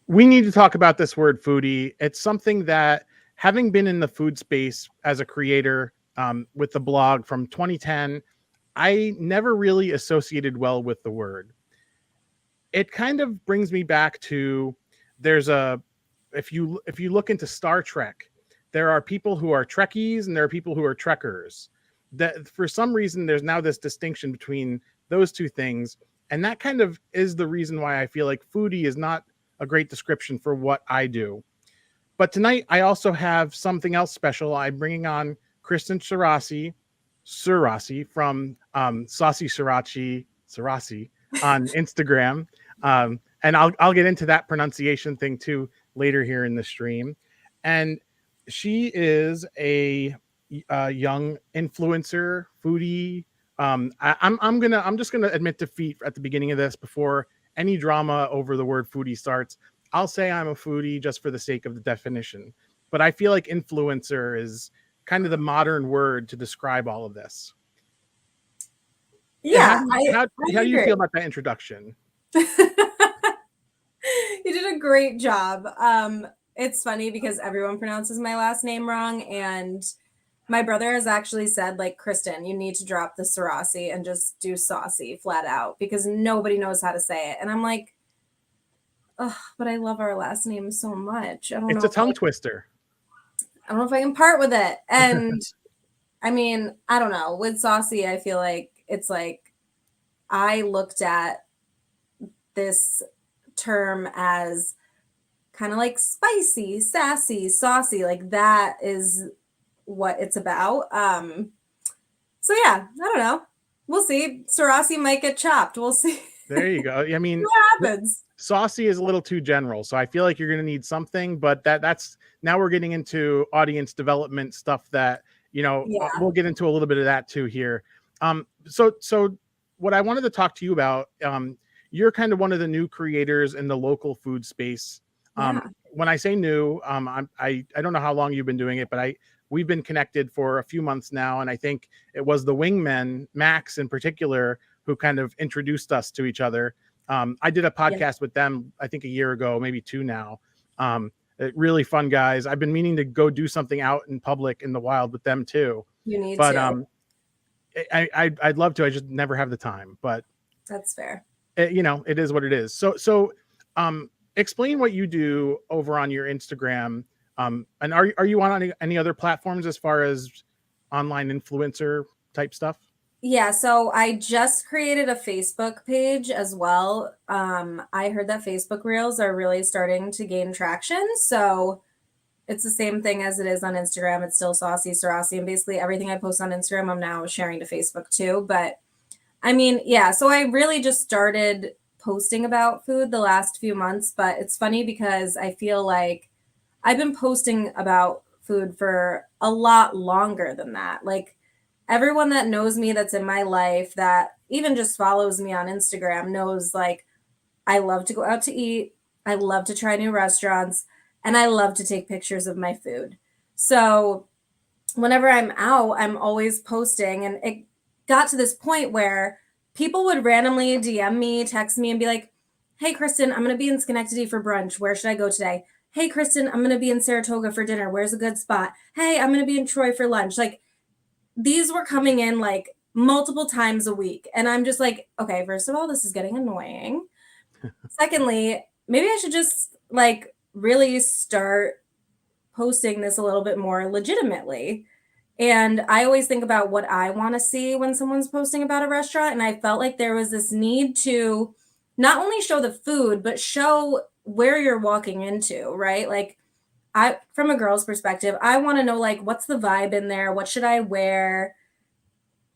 We need to talk about this word foodie. It's something that, having been in the food space as a creator with the blog from 2010, I never really associated well with the word. It kind of brings me back to, there's a, if you look into Star Trek, there are people who are Trekkies and there are people who are Trekkers. That for some reason there's now this distinction between those two things, and that kind of is the reason why I feel like foodie is not a great description for what I do. But tonight I also have something else special. I'm bringing on Kristen Suraci from SaucySuraci on Instagram, and I'll get into that pronunciation thing too later here in the stream. And she is a young influencer foodie. I'm just gonna admit defeat at the beginning of this before any drama over the word foodie starts. I'll say I'm a foodie just for the sake of the definition, but I feel like influencer is kind of the modern word to describe all of this. Yeah, how do you feel about that introduction? You did a great job. It's funny because everyone pronounces my last name wrong, and my brother has actually said, like, Kristen, you need to drop the Suraci and just do saucy flat out because nobody knows how to say it. And I'm like, oh, but I love our last name so much. It's a tongue twister. I don't know if I can part with it. And I mean, I don't know. With saucy, I feel like it's like I looked at this term as kind of like spicy, sassy, saucy. Like that is what it's about. So yeah, I don't know. We'll see. Suraci might get chopped. We'll see. There you go. I mean, what happens? Saucy is a little too general, so I feel like you're going to need something. But that's now we're getting into audience development stuff that we'll get into a little bit of that too here. So what I wanted to talk to you about, you're kind of one of the new creators in the local food space. When I say new, I don't know how long you've been doing it, but we've been connected for a few months now, and I think it was the wingmen, Max in particular, who kind of introduced us to each other. I did a podcast with them, I think a year ago, maybe two now. Really fun guys. I've been meaning to go do something out in public in the wild with them too. You need to. I'd love to. I just never have the time. But that's fair. It is what it is. So explain what you do over on your Instagram. And are you on any other platforms as far as online influencer type stuff? Yeah, so I just created a Facebook page as well. I heard that Facebook Reels are really starting to gain traction. So it's the same thing as it is on Instagram. It's still SaucySuraci. And basically everything I post on Instagram, I'm now sharing to Facebook too. But I mean, yeah, so I really just started posting about food the last few months. But it's funny because I feel like I've been posting about food for a lot longer than that. Like, everyone that knows me, that's in my life, that even just follows me on Instagram knows, like, I love to go out to eat. I love to try new restaurants, and I love to take pictures of my food. So whenever I'm out, I'm always posting, and it got to this point where people would randomly DM me, text me, and be like, hey, Kristen, I'm going to be in Schenectady for brunch. Where should I go today? Hey, Kristen, I'm going to be in Saratoga for dinner. Where's a good spot? Hey, I'm going to be in Troy for lunch. Like, these were coming in like multiple times a week. And I'm just like, okay, first of all, this is getting annoying. Secondly, maybe I should just like really start posting this a little bit more legitimately. And I always think about what I want to see when someone's posting about a restaurant. And I felt like there was this need to not only show the food, but show where you're walking into, right? Like, from a girl's perspective, I want to know, like, what's the vibe in there? What should I wear?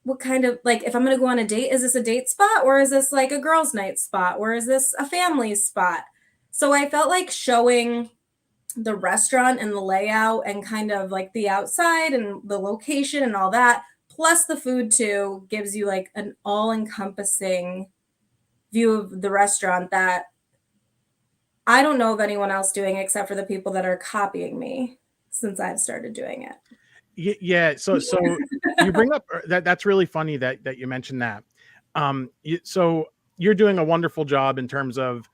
What kind of, like, if I'm going to go on a date, is this a date spot or is this like a girls' night spot or is this a family spot? So I felt like showing the restaurant and the layout and kind of like the outside and the location and all that, plus the food too, gives you like an all-encompassing view of the restaurant that I don't know of anyone else doing except for the people that are copying me since I've started doing it. Yeah. So you bring up that's really funny that you mentioned that. So you're doing a wonderful job in terms of,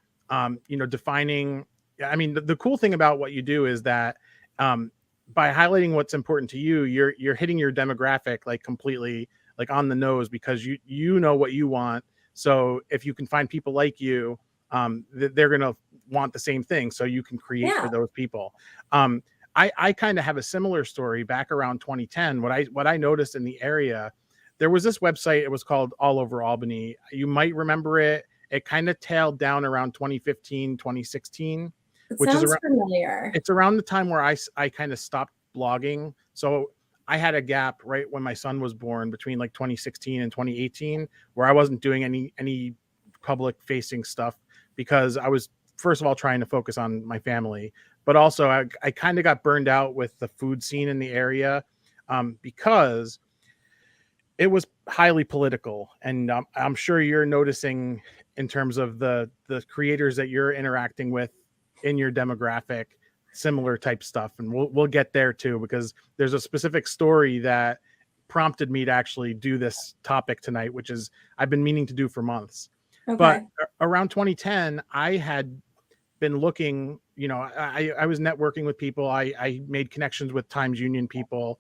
defining I mean, the cool thing about what you do is that by highlighting what's important to you, you're hitting your demographic like completely like on the nose, because you know what you want. So if you can find people like you, they're gonna want the same thing. So you can create for those people. I kind of have a similar story back around 2010. What I noticed in the area, there was this website. It was called All Over Albany. You might remember it. It kind of tailed down around 2015, 2016, which is around, familiar. it's around the time where I kind of stopped blogging. So I had a gap right when my son was born between like 2016 and 2018, where I wasn't doing any public facing stuff, because I was, first of all, trying to focus on my family, but also I kind of got burned out with the food scene in the area, because it was highly political. And I'm sure you're noticing in terms of the creators that you're interacting with in your demographic, similar type stuff. And we'll get there too, because there's a specific story that prompted me to actually do this topic tonight, which is I've been meaning to do for months. Okay. But around 2010, I had been looking, I was networking with people. I made connections with Times Union people,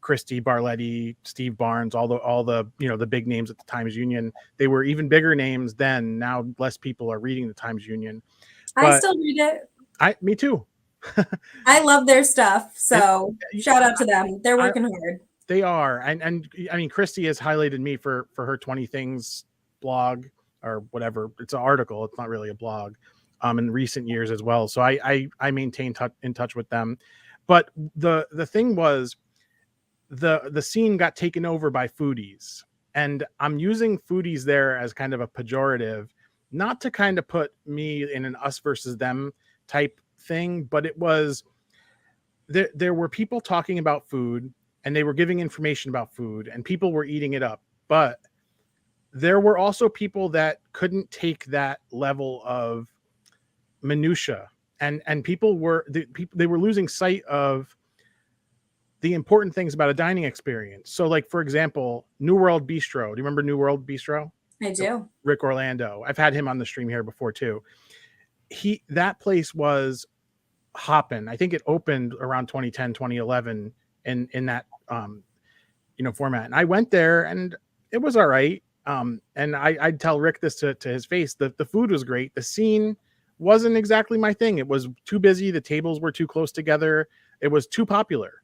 Christy Barletti, Steve Barnes, all the the big names at the Times Union. They were even bigger names then. Now less people are reading the Times Union. But I still read it. Me too. I love their stuff. So shout out to them. They're working hard. They are. And I mean, Christy has highlighted me for her 20 Things blog or whatever. It's an article. It's not really a blog, in recent years as well. So I maintain in touch with them. But the thing was, the scene got taken over by foodies, and I'm using foodies there as kind of a pejorative, not to kind of put me in an us versus them type thing, but it was there were people talking about food, and they were giving information about food, and people were eating it up. But there were also people that couldn't take that level of minutia, and people were they were losing sight of the important things about a dining experience. So like, for example, New World Bistro. Do you remember New World Bistro? I do. Rick Orlando. I've had him on the stream here before too. That place was hopping. I think it opened around 2010, 2011 in that format. And I went there and it was all right. And I'd tell Rick this to his face. The food was great. The scene wasn't exactly my thing. It was too busy. The tables were too close together. It was too popular.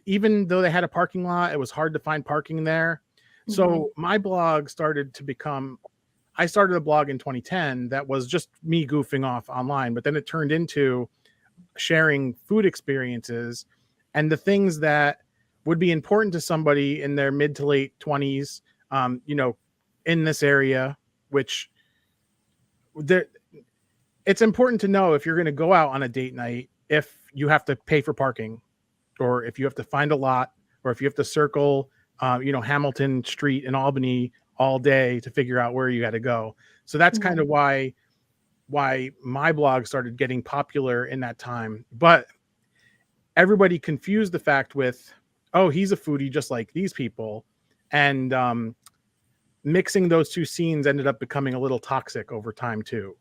Even though they had a parking lot, it was hard to find parking there. Mm-hmm. So my blog started to become, I started a blog in 2010 that was just me goofing off online, but then it turned into sharing food experiences and the things that would be important to somebody in their mid to late 20s, in this area, which it's important to know if you're going to go out on a date night, if you have to pay for parking, or if you have to find a lot, or if you have to circle, Hamilton Street in Albany all day to figure out where you got to go. So that's kind of why my blog started getting popular in that time. But everybody confused the fact with, oh, he's a foodie just like these people. And mixing those two scenes ended up becoming a little toxic over time too.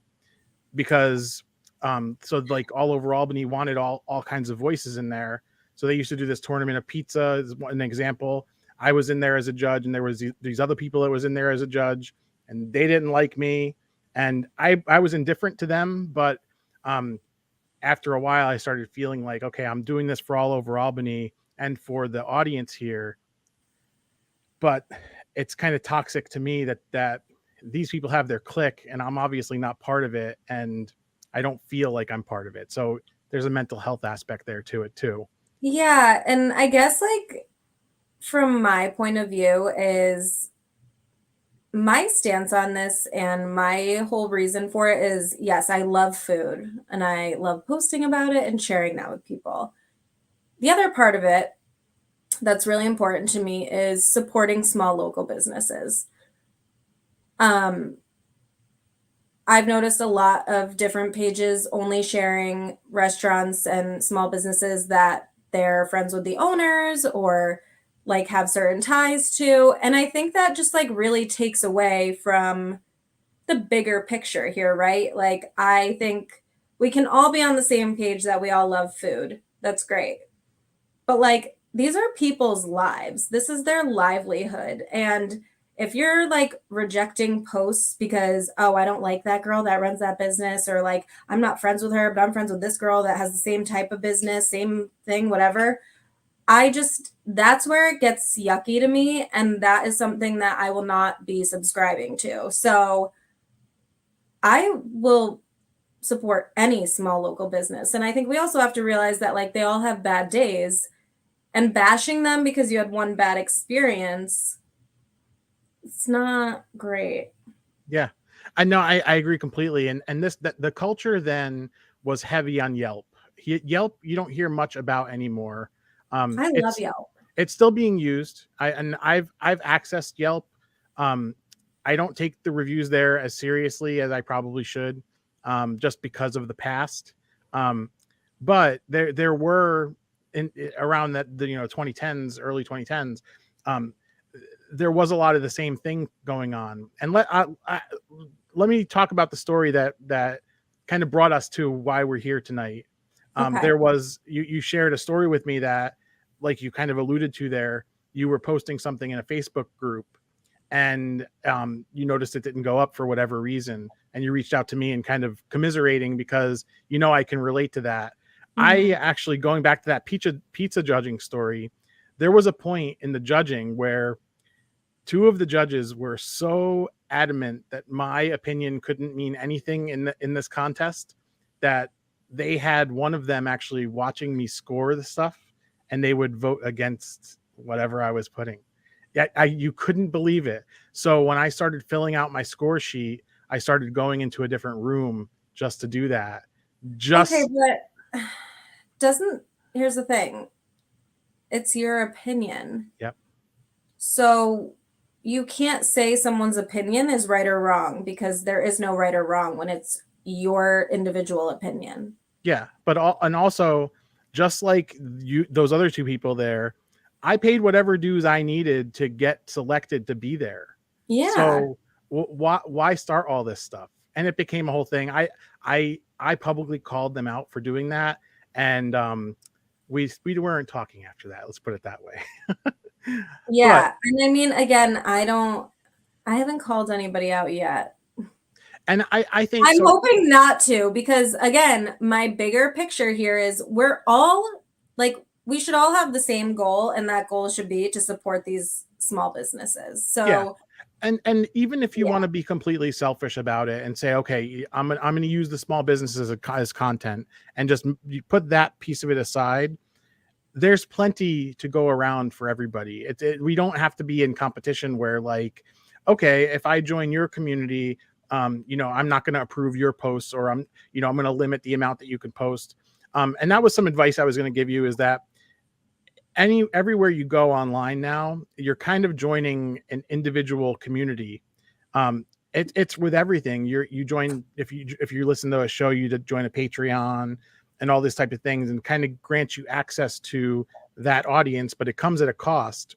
Because so like All Over Albany wanted all kinds of voices in there. So they used to do this tournament of pizza as an example. I was in there as a judge, and there was these other people that was in there as a judge, and they didn't like me. And I was indifferent to them. But after a while, I started feeling like, okay, I'm doing this for All Over Albany and for the audience here. But it's kind of toxic to me that these people have their clique, and I'm obviously not part of it. And I don't feel like I'm part of it. So there's a mental health aspect there to it too. Yeah. And I guess like from my point of view is my stance on this, and my whole reason for it is, yes, I love food and I love posting about it and sharing that with people. The other part of it that's really important to me is supporting small local businesses. I've noticed a lot of different pages only sharing restaurants and small businesses that they're friends with the owners or like have certain ties to. And I think that just like really takes away from the bigger picture here, right? Like, I think we can all be on the same page that we all love food. That's great. But like, these are people's lives. This is their livelihood. And if you're like rejecting posts because, oh, I don't like that girl that runs that business, or like, I'm not friends with her, but I'm friends with this girl that has the same type of business, same thing, whatever. That's where it gets yucky to me. And that is something that I will not be subscribing to. So I will support any small local business. And I think we also have to realize that like they all have bad days, and bashing them because you had one bad experience, it's not great. Yeah, I know. I agree completely. And the culture then was heavy on Yelp. Yelp, you don't hear much about anymore. I love Yelp. It's still being used. I've accessed Yelp. I don't take the reviews there as seriously as I probably should, just because of the past. But there were around the 2010s, early 2010s. There was a lot of the same thing going on. And let me talk about the story that kind of brought us to why we're here tonight. Okay. There was, you shared a story with me that, like you kind of alluded to there, you were posting something in a Facebook group, and you noticed it didn't go up for whatever reason. And you reached out to me and kind of commiserating because, I can relate to that. Mm-hmm. I actually, going back to that pizza judging story, there was a point in the judging where two of the judges were so adamant that my opinion couldn't mean anything in this contest that they had one of them actually watching me score the stuff, and they would vote against whatever I was putting. You couldn't believe it. So when I started filling out my score sheet, I started going into a different room just to do that. Okay, but here's the thing. It's your opinion. Yep. So you can't say someone's opinion is right or wrong, because there is no right or wrong when it's your individual opinion. Yeah, but also, just like those other two people there, I paid whatever dues I needed to get selected to be there. Yeah. So why start all this stuff? And it became a whole thing. I publicly called them out for doing that, and we weren't talking after that. Let's put it that way. Yeah, and I mean, again, I haven't called anybody out yet. And I think I'm hoping not to, because again, my bigger picture here is we're all like, we should all have the same goal, and that goal should be to support these small businesses. So yeah. And even if you want to be completely selfish about it and say, okay, I'm going to use the small businesses as content, and just you put that piece of it aside, there's plenty to go around for everybody. We don't have to be in competition where, like, okay, if I join your community, I'm not going to approve your posts, or I'm going to limit the amount that you can post. And that was some advice I was going to give you, is that everywhere you go online now, you're kind of joining an individual community. It's with everything. You join, if you listen to a show, you join a Patreon and all this type of things, and kind of grants you access to that audience, but it comes at a cost.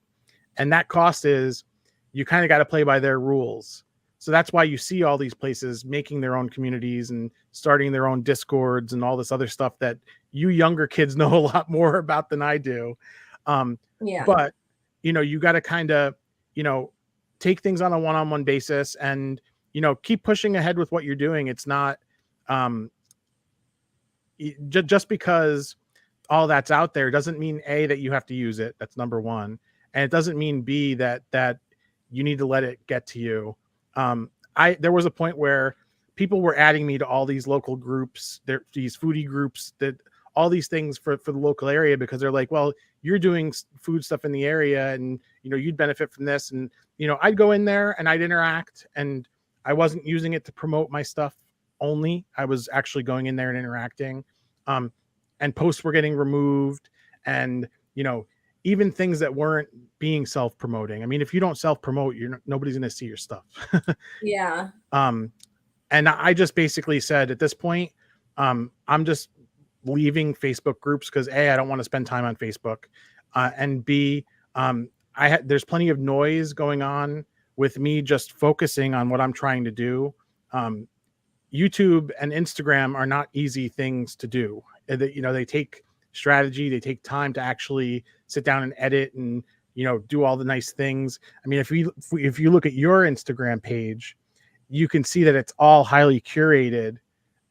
And that cost is you kind of got to play by their rules. So that's why you see all these places making their own communities and starting their own Discords and all this other stuff that you younger kids know a lot more about than I do. But, you got to kind of, take things on a one-on-one basis, and, keep pushing ahead with what you're doing. It's not just because all that's out there doesn't mean A, that you have to use it. That's number one. And it doesn't mean B, that you need to let it get to you. There was a point where people were adding me to all these local groups, these foodie groups, that all these things for the local area, because they're like, well, you're doing food stuff in the area, and you'd benefit from this. And I'd go in there and I'd interact, and I wasn't using it to promote my stuff only. I was actually going in there and interacting, and posts were getting removed, and even things that weren't being self-promoting. I mean, if you don't self-promote, nobody's going to see your stuff. Yeah. And I just basically said, at this point, I'm just leaving Facebook groups, because A, I don't want to spend time on Facebook, and B, there's plenty of noise going on with me just focusing on what I'm trying to do. YouTube and Instagram are not easy things to do. They take strategy, they take time to actually sit down and edit and, do all the nice things. I mean, if you look at your Instagram page, you can see that it's all highly curated.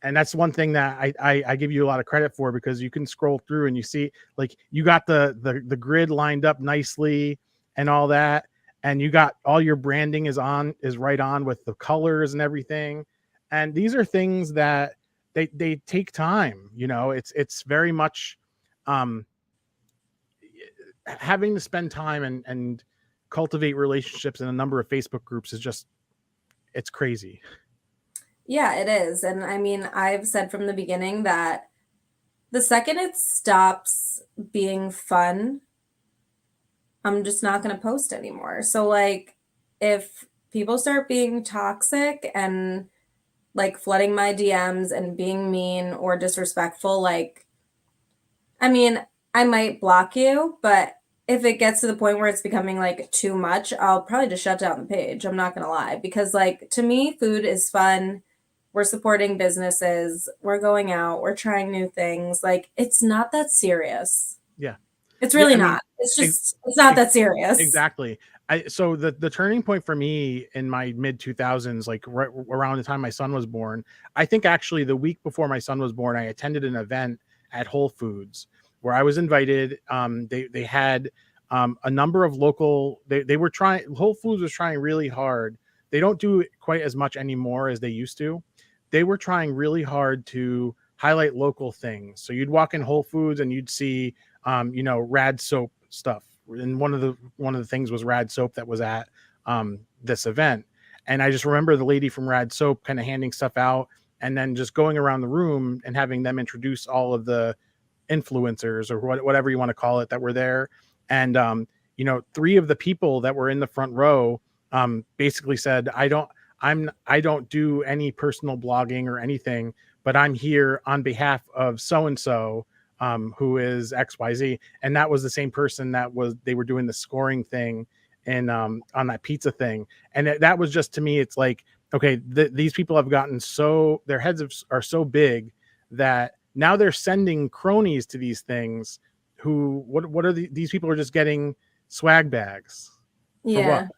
And that's one thing that I give you a lot of credit for, because you can scroll through and you see, like, you got the grid lined up nicely and all that. And you got all your branding is right on with the colors and everything. And these are things that they take time. It's very much having to spend time and cultivate relationships in a number of Facebook groups is just, it's crazy. Yeah, it is. And I mean, I've said from the beginning that the second it stops being fun, I'm just not going to post anymore. So like, if people start being toxic and like flooding my DMs and being mean or disrespectful, like, I mean, I might block you, but if it gets to the point where it's becoming like too much, I'll probably just shut down the page. I'm not going to lie, because like, to me, food is fun. We're supporting businesses. We're going out. We're trying new things. Like, it's not that serious. Yeah. It's really not. It's just, it's not that serious. Exactly. So the turning point for me in my mid 2000s, like right around the time my son was born, I think actually the week before my son was born, I attended an event at Whole Foods where I was invited. They had a number of local, they were trying, Whole Foods was trying really hard. They don't do it quite as much anymore as they used to. They were trying really hard to highlight local things. So you'd walk in Whole Foods and you'd see, Rad soap stuff. And one of the things was Rad soap that was at this event. And I just remember the lady from Rad soap kind of handing stuff out and then just going around the room and having them introduce all of the influencers or whatever you want to call it that were there. And, 3 of the people that were in the front row basically said, I don't do any personal blogging or anything, but I'm here on behalf of so-and-so who is XYZ. And that was the same person they were doing the scoring thing and on that pizza thing. And that was just, to me, it's like, okay, these people have gotten their heads are so big that now they're sending cronies to these things who, what are these people are just getting swag bags. Yeah.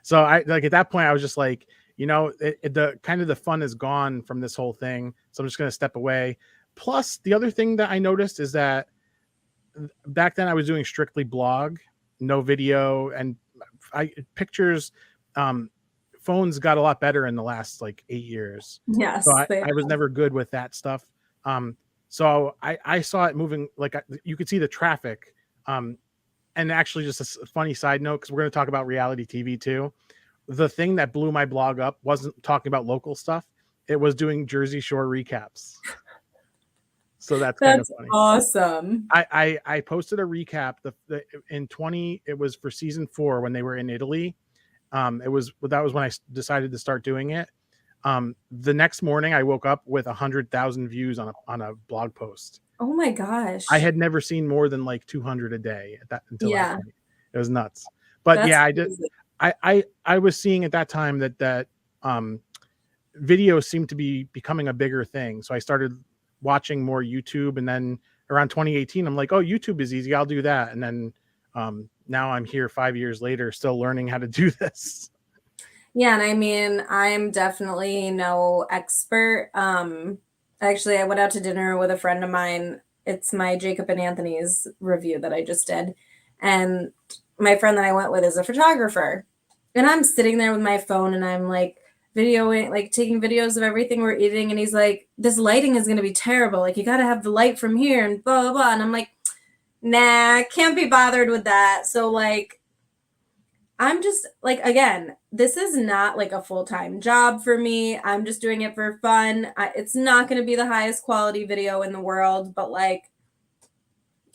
So I, like, at that point I was just like, the kind of the fun is gone from this whole thing. So I'm just going to step away. Plus, the other thing that I noticed is that back then I was doing strictly blog, no video, and pictures. Phones got a lot better in the last like 8 years. Yes. So I was never good with that stuff. So I saw it moving, like you could see the traffic. And actually, just a funny side note, because we're going to talk about reality TV too. The thing that blew my blog up wasn't talking about local stuff. It was doing Jersey Shore recaps. So that's kind of funny. Awesome. I posted a recap it was for season 4 when they were in Italy. That was when I decided to start doing it. The next morning I woke up with 100,000 views on a blog post. Oh my gosh. I had never seen more than like 200 a day until that point. It was nuts. But that's yeah, crazy. I was seeing at that time that video seemed to be becoming a bigger thing. So I started watching more YouTube, and then around 2018, I'm like, oh, YouTube is easy. I'll do that. And then now I'm here 5 years later, still learning how to do this. Yeah. And I mean, I'm definitely no expert. Actually, I went out to dinner with a friend of mine. It's my Jacob and Anthony's review that I just did. And my friend that I went with is a photographer. And I'm sitting there with my phone and I'm like videoing, like taking videos of everything we're eating. And he's like, this lighting is going to be terrible. Like, you got to have the light from here and blah, blah, blah. And I'm like, nah, can't be bothered with that. So like, I'm just like, again, this is not like a full-time job for me. I'm just doing it for fun. It's not going to be the highest quality video in the world, but like,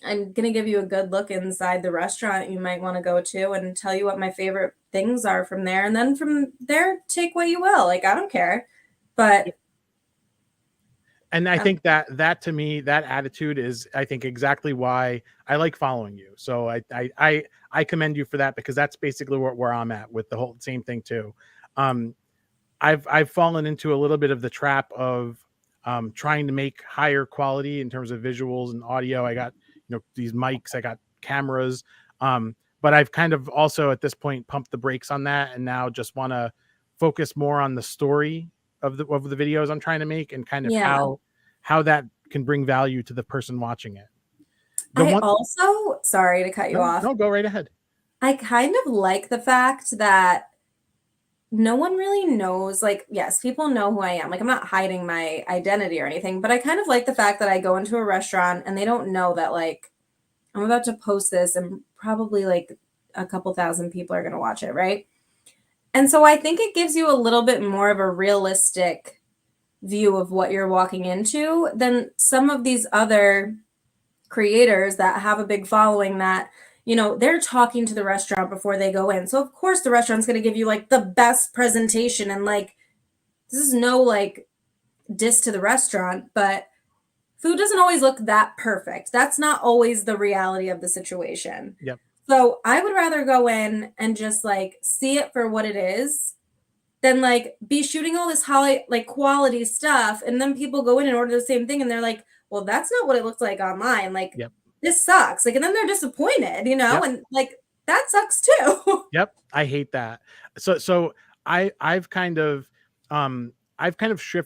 I'm going to give you a good look inside the restaurant you might want to go to and tell you what my favorite things are from there. And then from there, take what you will. Like, I don't care. But. And I think that to me, that attitude is, I think, exactly why I like following you. So I commend you for that, because that's basically where I'm at with the whole same thing too. I've fallen into a little bit of the trap of trying to make higher quality in terms of visuals and audio. I got, these mics, I got cameras, but I've kind of also at this point pumped the brakes on that, and now just want to focus more on the story of the videos I'm trying to make, and kind of how that can bring value to the person watching it. Also, sorry to cut you off. No, go right ahead. I kind of like the fact that no one really knows, like, yes, people know who I am. Like, I'm not hiding my identity or anything, but I kind of like the fact that I go into a restaurant and they don't know that, like, I'm about to post this and probably like a couple thousand people are going to watch it, right? And so I think it gives you a little bit more of a realistic view of what you're walking into than some of these other creators that have a big following that, they're talking to the restaurant before they go in. So of course the restaurant's going to give you like the best presentation, and like, this is no like diss to the restaurant, but food doesn't always look that perfect. That's not always the reality of the situation. Yep. So I would rather go in and just like see it for what it is than like be shooting all this like quality stuff, and then people go in and order the same thing and they're like, well, that's not what it looks like online. Like, this sucks. Like, and then they're disappointed, and like that sucks too. Yep. I hate that. So I've kind of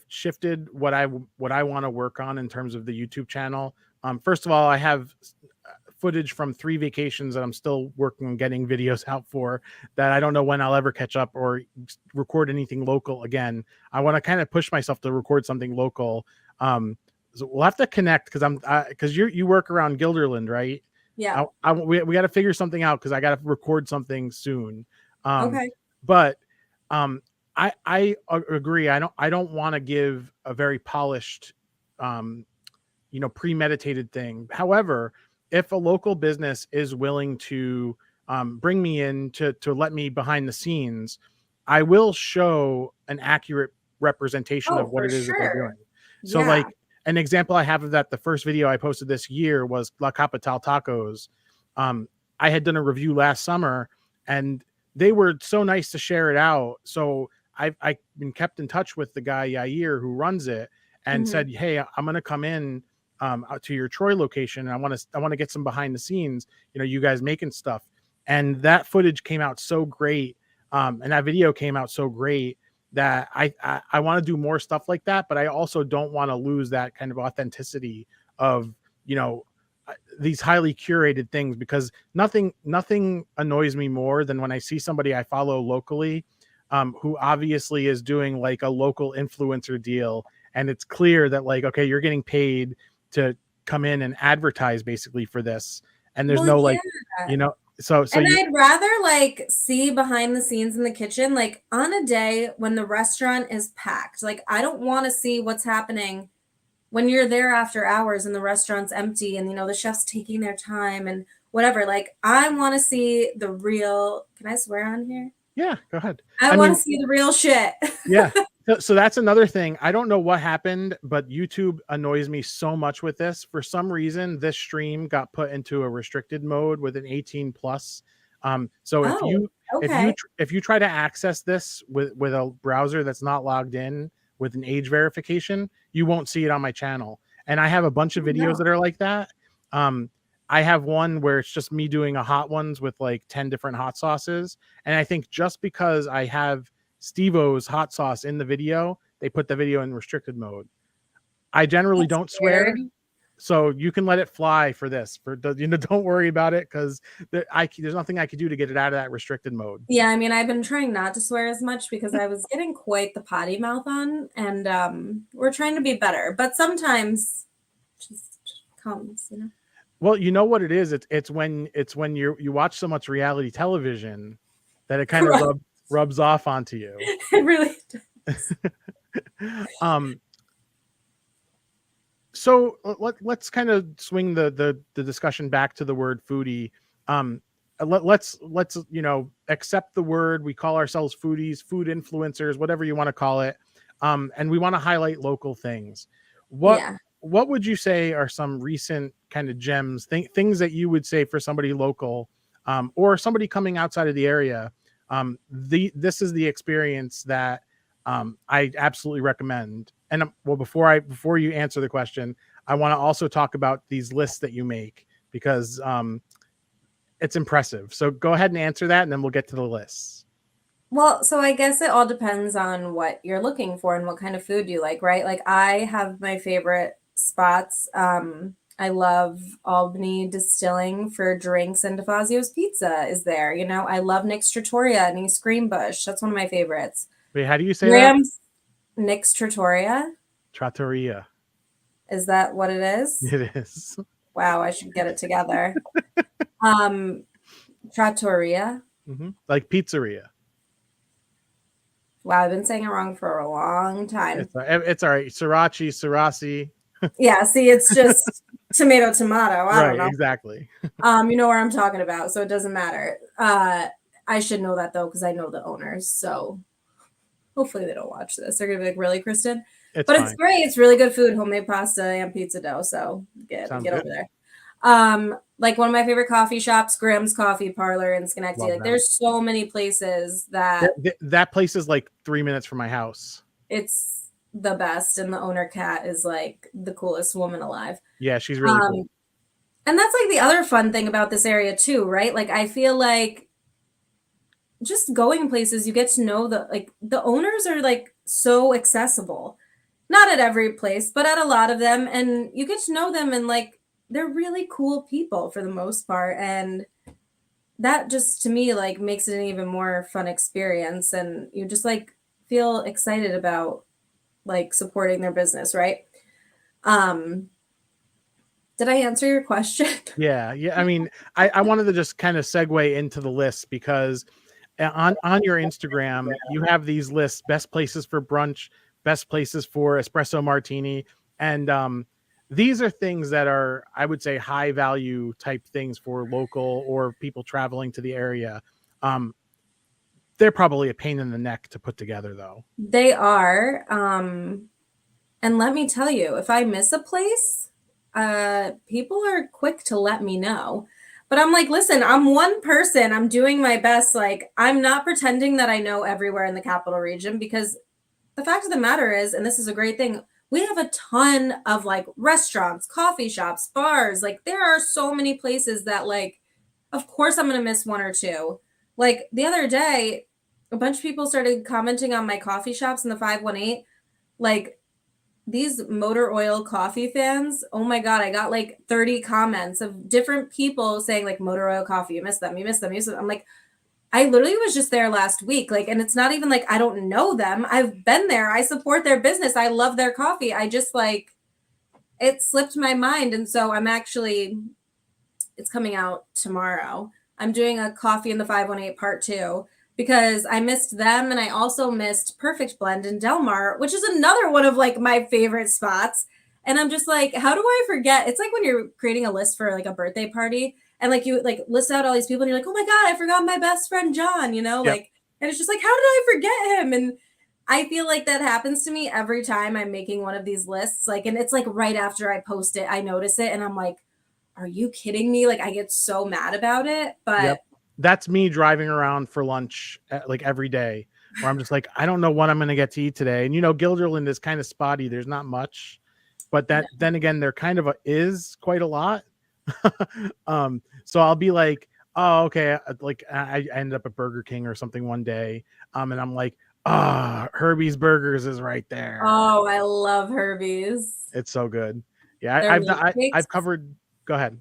shifted what I want to work on in terms of the YouTube channel. First of all, I have footage from 3 vacations that I'm still working on getting videos out for, that I don't know when I'll ever catch up or record anything local again. I want to kind of push myself to record something local. So we'll have to connect, because you work around Guilderland, right? Yeah. We got to figure something out, because I got to record something soon. Okay. But I agree. I don't want to give a very polished, premeditated thing. However, if a local business is willing to bring me in to let me behind the scenes, I will show an accurate representation of what it is that they're doing. So like, an example I have of that, the first video I posted this year was La Capital Tacos. I had done a review last summer, and they were so nice to share it out. So I've been kept in touch with the guy Yair who runs it, and said, hey, I'm going to come in out to your Troy location, and I want to get some behind the scenes, you guys making stuff. And that footage came out so great, and that video came out so great, that I want to do more stuff like that, but I also don't want to lose that kind of authenticity of, these highly curated things, because nothing annoys me more than when I see somebody I follow locally, who obviously is doing like a local influencer deal, and it's clear that like, okay, you're getting paid to come in and advertise basically for this, and there's So I'd rather like see behind the scenes in the kitchen, like on a day when the restaurant is packed. Like, I don't want to see what's happening when you're there after hours and the restaurant's empty, and the chef's taking their time and whatever. Like, I want to see the real. Can I swear on here? Yeah, go ahead. I want to see the real shit. Yeah. So that's another thing. I don't know what happened, but YouTube annoys me so much with this. For some reason, this stream got put into a restricted mode with an 18 plus. So if you try to access this with a browser that's not logged in with an age verification, you won't see it on my channel. And I have a bunch of videos that are like that. I have one where it's just me doing a hot ones with like 10 different hot sauces. And I think just because I have Steve-O's hot sauce in the video, they put the video in restricted mode. I generally don't swear, so you can let it fly for this. Don't worry about it, because there's nothing I could do to get it out of that restricted mode. Yeah, I mean, I've been trying not to swear as much because I was getting quite the potty mouth on, and we're trying to be better, but sometimes it just comes, Well, you know what it is? It's when you watch so much reality television that it kind of rubs off onto you. It really does. So let's kind of swing the discussion back to the word foodie. Let's accept the word. We call ourselves foodies, food influencers, whatever you want to call it. And we want to highlight local things. What would you say are some recent kind of gems, things that you would say for somebody local, or somebody coming outside of the area? This is the experience that I absolutely recommend. And well, before you answer the question, I want to also talk about these lists that you make, because it's impressive. So go ahead and answer that, and then we'll get to the lists. Well, so I guess it all depends on what you're looking for and what kind of food you like, right? Like I have my favorite spots. I love Albany Distilling for drinks, and DeFazio's Pizza is there. You know, I love Nick's Trattoria and East Greenbush. That's one of my favorites. Wait, how do you say Graham's Nick's Trattoria. Trattoria. Is that what it is? It is. Wow, I should get it together. Trattoria. Like pizzeria. Wow, I've been saying it wrong for a long time. It's all right. Suraci. Yeah, see, it's just tomato. I don't know. Exactly. You know where I'm talking about, so it doesn't matter. I should know that though, because I know the owners. So hopefully they don't watch this. They're gonna be like, "Really, Kristen?" It's great. It's really good food, homemade pasta and pizza dough. So get over there. Like one of my favorite coffee shops, Graham's Coffee Parlor in Schenectady. Like there's so many places that place is like 3 minutes from my house. It's the best, and the owner Kat is like the coolest woman alive. Yeah, she's really cool. And that's like the other fun thing about this area too, right? Like I feel like just going places, you get to know the owners are like so accessible. Not at every place, but at a lot of them, and you get to know them, and like they're really cool people for the most part, and that just to me like makes it an even more fun experience, and you just like feel excited about like supporting their business, right? Did I answer your question? Yeah. I mean, I wanted to just kind of segue into the list, because on your Instagram you have these lists: best places for brunch, best places for espresso martini, and these are things that are, I would say, high value type things for local or people traveling to the area. They're probably a pain in the neck to put together, though. They are. And let me tell you, if I miss a place, people are quick to let me know. But I'm like, listen, I'm one person. I'm doing my best. Like, I'm not pretending that I know everywhere in the capital region, because the fact of the matter is, and this is a great thing, we have a ton of like restaurants, coffee shops, bars. Like there are so many places that like, of course I'm going to miss one or two. Like the other day, a bunch of people started commenting on my coffee shops in the 518. Like these motor oil coffee fans. Oh my God. I got like 30 comments of different people saying like motor oil coffee. You miss them. You miss them. You miss them. I'm like, I literally was just there last week. Like, and it's not even like I don't know them. I've been there. I support their business. I love their coffee. I just like, it slipped my mind. And so it's coming out tomorrow. I'm doing a coffee in the 518 part 2, because I missed them. And I also missed Perfect Blend in Del Mar, which is another one of like my favorite spots. And I'm just like, how do I forget? It's like when you're creating a list for like a birthday party, and like you like list out all these people and you're like, oh my God, I forgot my best friend, John, you know, like, and it's just like, how did I forget him? And I feel like that happens to me every time I'm making one of these lists. Like, and it's like right after I post it, I notice it and I'm like, are you kidding me? Like I get so mad about it, but that's me driving around for lunch like every day, where I'm just like, I don't know what I'm going to get to eat today. And you know, Guilderland is kind of spotty. There's not much, but then again, there kind of is quite a lot. So I'll be like, oh, okay. Like I ended up at Burger King or something one day. And I'm like, Herbie's Burgers is right there. Oh, I love Herbie's. It's so good. Yeah. I've covered. Go ahead.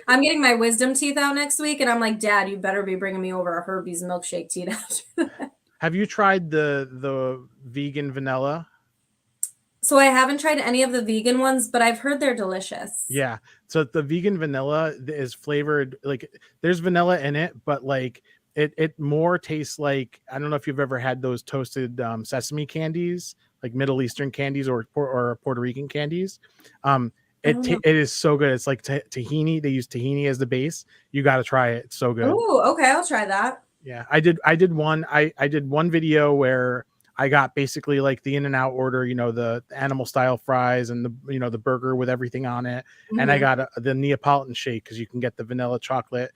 I'm getting my wisdom teeth out next week, and I'm like, Dad, you better be bringing me over a Herbie's milkshake teeth after that. Have you tried the vegan vanilla? So I haven't tried any of the vegan ones, but I've heard they're delicious. Yeah. So the vegan vanilla is flavored, like there's vanilla in it, but like it more tastes like, I don't know if you've ever had those toasted sesame candies, like Middle Eastern candies or Puerto Rican candies. It is so good. It's like tahini. They use tahini as the base. You got to try it. It's so good. Oh, okay. I'll try that. Yeah. I did one video where I got basically like the In-N-Out order, you know, the animal style fries and the, you know, the burger with everything on it. Mm-hmm. And I got the Neapolitan shake, because you can get the vanilla chocolate.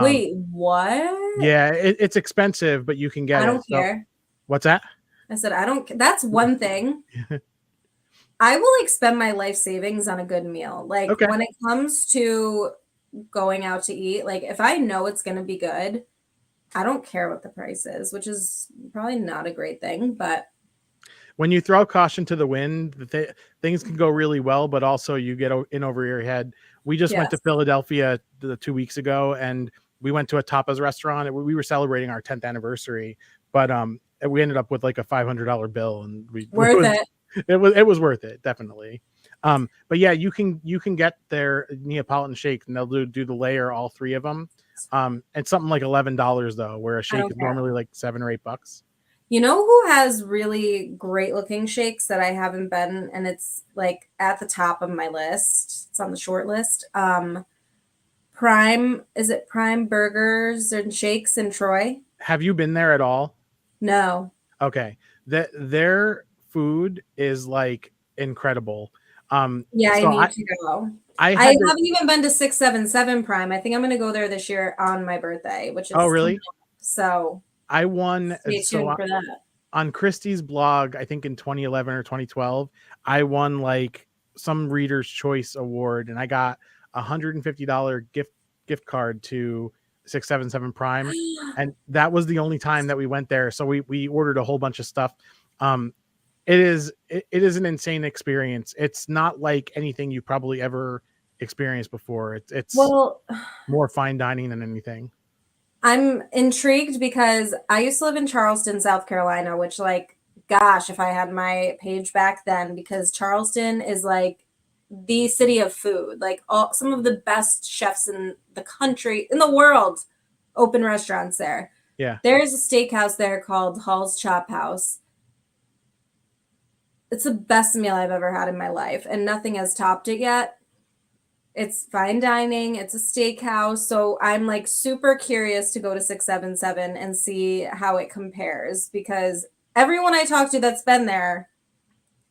Wait, what? Yeah, it's expensive, but you can get it. I don't care. What's that? I said, I don't, that's one thing. I will like spend my life savings on a good meal. Like Okay. when it comes to going out to eat, like if I know it's going to be good, I don't care what the price is, which is probably not a great thing, but when you throw caution to the wind, things can go really well, but also you get in over your head. We just went to yes. Philadelphia 2 weeks ago, and we went to a tapas restaurant. We were celebrating our 10th anniversary, but we ended up with like a $500 bill, and Worth it. it was worth it, definitely. But yeah, you can get their Neapolitan shake, and they'll do the layer, all three of them. It's something like $11 though, where a shake is normally like $7 or $8. You know who has really great looking shakes that I haven't been, and it's like at the top of my list. It's on the short list. Prime, is it Prime Burgers and Shakes in Troy? Have you been there at all? No. Okay. Their food is like incredible. Yeah, so I need to go. I haven't even been to 677 Prime. I think I'm going to go there this year on my birthday, which is really? So I won. Stay tuned for that. On Christie's blog, I think in 2011 or 2012, I won like some Reader's Choice Award, and I got $150 gift card to 677 Prime, and that was the only time that we went there. So we ordered a whole bunch of stuff. It is an insane experience. It's not like anything you probably ever experienced before. It's more fine dining than anything. I'm intrigued because I used to live in Charleston, South Carolina, which like, gosh, if I had my page back then, because Charleston is like the city of food, like some of the best chefs in the country, in the world, open restaurants there. Yeah. There's a steakhouse there called Hall's Chop House. It's the best meal I've ever had in my life, and nothing has topped it yet. It's fine dining. It's a steakhouse. So I'm like super curious to go to 677 and see how it compares, because everyone I talk to that's been there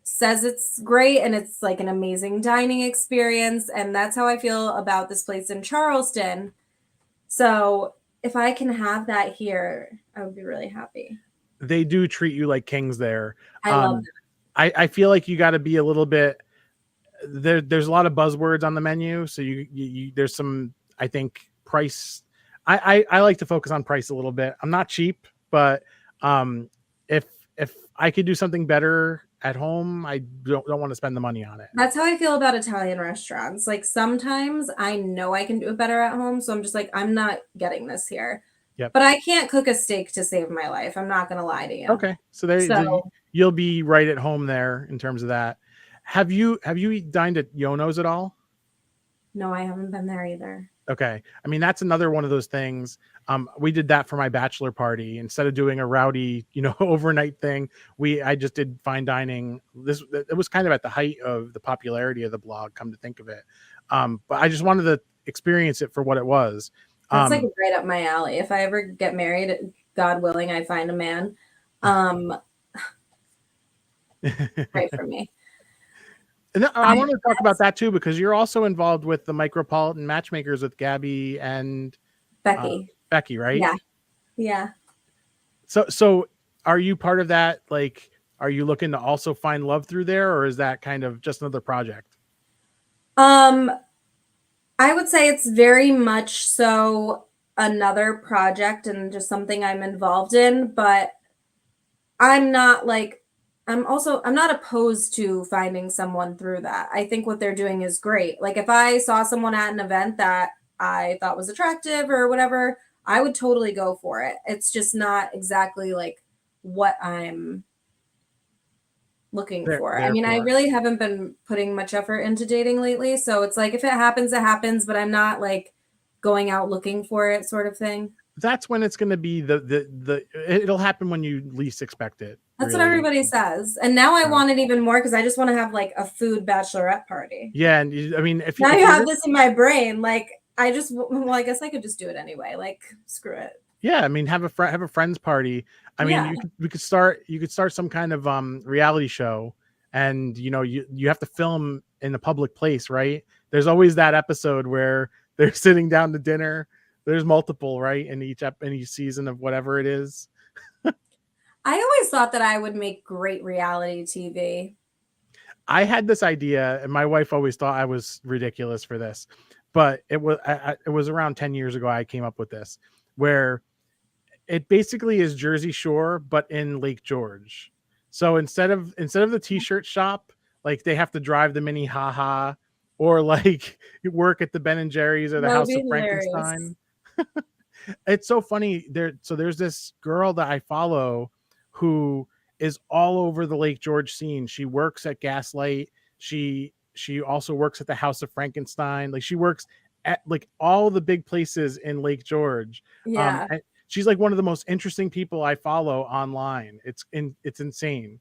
says it's great and it's like an amazing dining experience. And that's how I feel about this place in Charleston. So if I can have that here, I would be really happy. They do treat you like kings there. I love that. I feel like you got to be a little bit there's a lot of buzzwords on the menu, so you there's some, I think, price. I like to focus on price a little bit. I'm not cheap, but if I could do something better at home, I don't want to spend the money on it. That's how I feel about Italian restaurants. Like sometimes I know I can do it better at home, so I'm just like, I'm not getting this here. Yep. But I can't cook a steak to save my life. I'm not going to lie to you. Okay, so you'll be right at home there in terms of that. Have you dined at Yono's at all? No, I haven't been there either. Okay. I mean, that's another one of those things. We did that for my bachelor party. Instead of doing a rowdy, overnight thing, I just did fine dining. It was kind of at the height of the popularity of the blog, come to think of it. But I just wanted to experience it for what it was. That's like right up my alley. If I ever get married, God willing, I find a man. Pray for me. And I want to talk about that too, because you're also involved with the Micropolitan Matchmakers with Gabby and Becky. Becky, right? Yeah. So are you part of that? Like, are you looking to also find love through there, or is that kind of just another project? I would say it's very much so another project and just something I'm involved in, but I'm not opposed to finding someone through that. I think what they're doing is great. Like if I saw someone at an event that I thought was attractive or whatever, I would totally go for it. It's just not exactly like what I'm looking for. I mean, I really haven't been putting much effort into dating lately. So it's like, if it happens, it happens, but I'm not like going out looking for it sort of thing. That's when it's going to be it'll happen when you least expect it. That's really what everybody says. And now I want it even more because I just want to have like a food bachelorette party. Yeah. And I mean, if you have this in my brain, like I guess I could just do it anyway. Like screw it. Yeah. I mean, have a friend's party. I mean, you could start some kind of reality show, and you have to film in a public place, right? There's always that episode where they're sitting down to dinner. There's multiple, right, in each season of whatever it is. I always thought that I would make great reality TV. I had this idea, and my wife always thought I was ridiculous for this, but it was around 10 years ago I came up with this, where it basically is Jersey Shore but in Lake George. So instead of the t-shirt shop, like they have to drive the mini haha, or like work at the Ben and Jerry's or the That would House be of hilarious. Frankenstein. It's so funny so there's this girl that I follow who is all over the Lake George scene. She works at Gaslight. She also works at the House of Frankenstein. Like she works at like all the big places in Lake George. Yeah. And she's like one of the most interesting people I follow online. It's insane.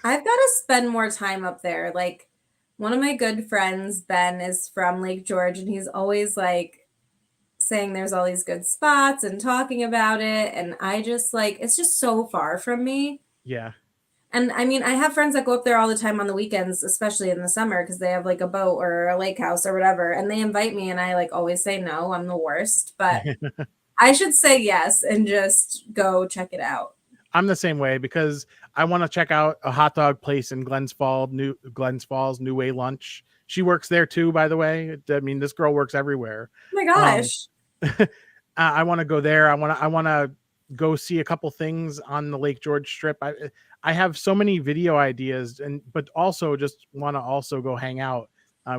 I've got to spend more time up there. Like one of my good friends, Ben, is from Lake George, and he's always like saying there's all these good spots and talking about it. And I just like, it's just so far from me. Yeah. And I mean, I have friends that go up there all the time on the weekends, especially in the summer, because they have like a boat or a lake house or whatever. And they invite me, and I like always say no, I'm the worst. But I should say yes and just go check it out. I'm the same way because I want to check out a hot dog place in Glens Falls, New Way Lunch. She works there too, by the way. I mean, this girl works everywhere. Oh my gosh. I want to go there. I want to go see a couple things on the Lake George Strip. I have so many video ideas, but also just want to also go hang out.